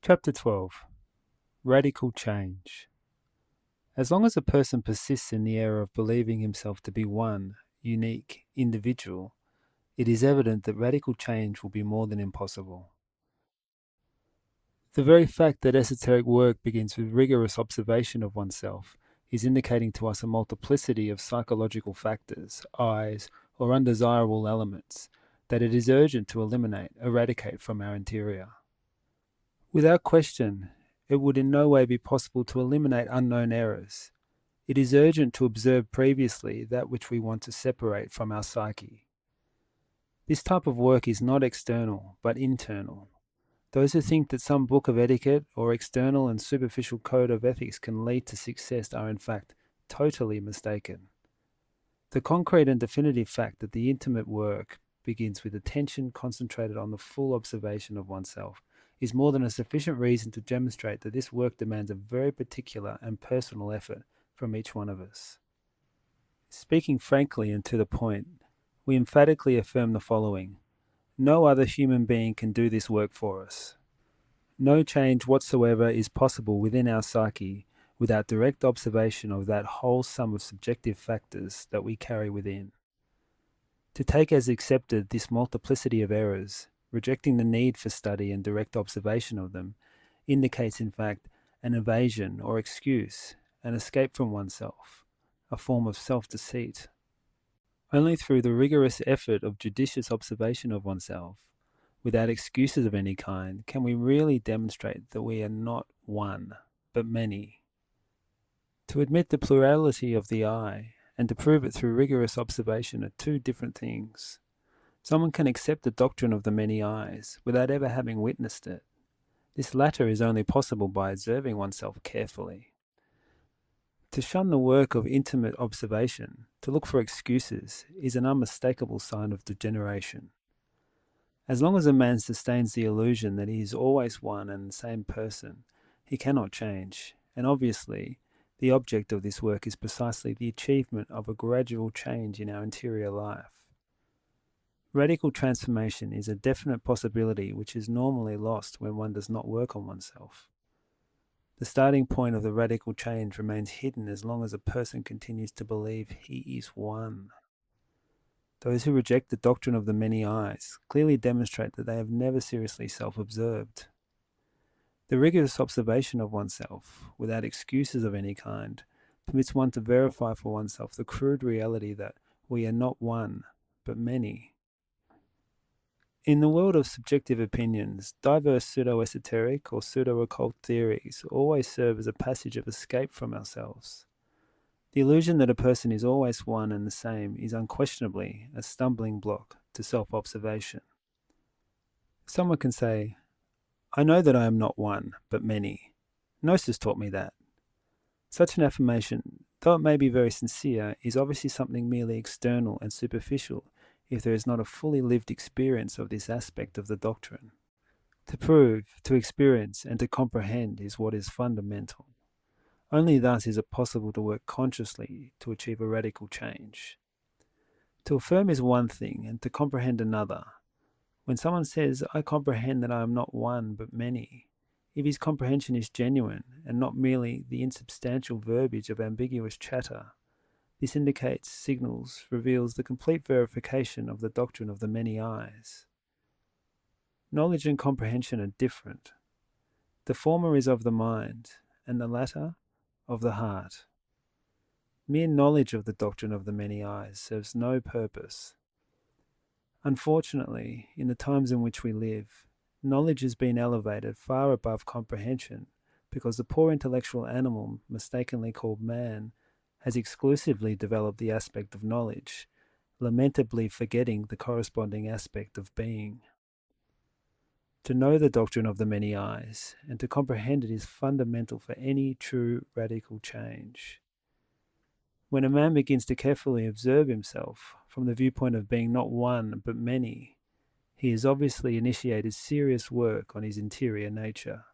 Chapter 12. Radical Change. As long as a person persists in the error of believing himself to be one, unique, individual, it is evident that radical change will be more than impossible. The very fact that esoteric work begins with rigorous observation of oneself is indicating to us a multiplicity of psychological factors, eyes, or undesirable elements that it is urgent to eliminate, eradicate from our interior. Without question, it would in no way be possible to eliminate unknown errors. It is urgent to observe previously that which we want to separate from our psyche. This type of work is not external, but internal. Those who think that some book of etiquette or external and superficial code of ethics can lead to success are in fact totally mistaken. The concrete and definitive fact that the intimate work begins with attention concentrated on the full observation of oneself is more than a sufficient reason to demonstrate that this work demands a very particular and personal effort from each one of us. Speaking frankly and to the point, we emphatically affirm the following: no other human being can do this work for us. No change whatsoever is possible within our psyche without direct observation of that whole sum of subjective factors that we carry within. To take as accepted this multiplicity of errors, rejecting the need for study and direct observation of them, indicates in fact an evasion or excuse, an escape from oneself, a form of self-deceit. Only through the rigorous effort of judicious observation of oneself, without excuses of any kind, can we really demonstrate that we are not one, but many. To admit the plurality of the I, and to prove it through rigorous observation, are two different things. Someone can accept the doctrine of the many eyes without ever having witnessed it. This latter is only possible by observing oneself carefully. To shun the work of intimate observation, to look for excuses, is an unmistakable sign of degeneration. As long as a man sustains the illusion that he is always one and the same person, he cannot change, and obviously, the object of this work is precisely the achievement of a gradual change in our interior life. Radical transformation is a definite possibility which is normally lost when one does not work on oneself. The starting point of the radical change remains hidden as long as a person continues to believe he is one. Those who reject the doctrine of the many eyes clearly demonstrate that they have never seriously self-observed. The rigorous observation of oneself, without excuses of any kind, permits one to verify for oneself the crude reality that we are not one, but many. In the world of subjective opinions, diverse pseudo-esoteric or pseudo-occult theories always serve as a passage of escape from ourselves. The illusion that a person is always one and the same is unquestionably a stumbling block to self-observation. Someone can say, "I know that I am not one, but many. Gnosis taught me that." Such an affirmation, though it may be very sincere, is obviously something merely external and superficial if there is not a fully lived experience of this aspect of the doctrine. To prove, to experience, and to comprehend is what is fundamental. Only thus is it possible to work consciously to achieve a radical change. To affirm is one thing, and to comprehend another. When someone says, "I comprehend that I am not one but many," if his comprehension is genuine and not merely the insubstantial verbiage of ambiguous chatter, this indicates, signals, reveals the complete verification of the doctrine of the many eyes. Knowledge and comprehension are different. The former is of the mind, and the latter of the heart. Mere knowledge of the doctrine of the many eyes serves no purpose. Unfortunately, in the times in which we live, knowledge has been elevated far above comprehension because the poor intellectual animal mistakenly called man has exclusively developed the aspect of knowledge, lamentably forgetting the corresponding aspect of being. To know the doctrine of the many eyes and to comprehend it is fundamental for any true radical change. When a man begins to carefully observe himself from the viewpoint of being not one but many, he has obviously initiated serious work on his interior nature.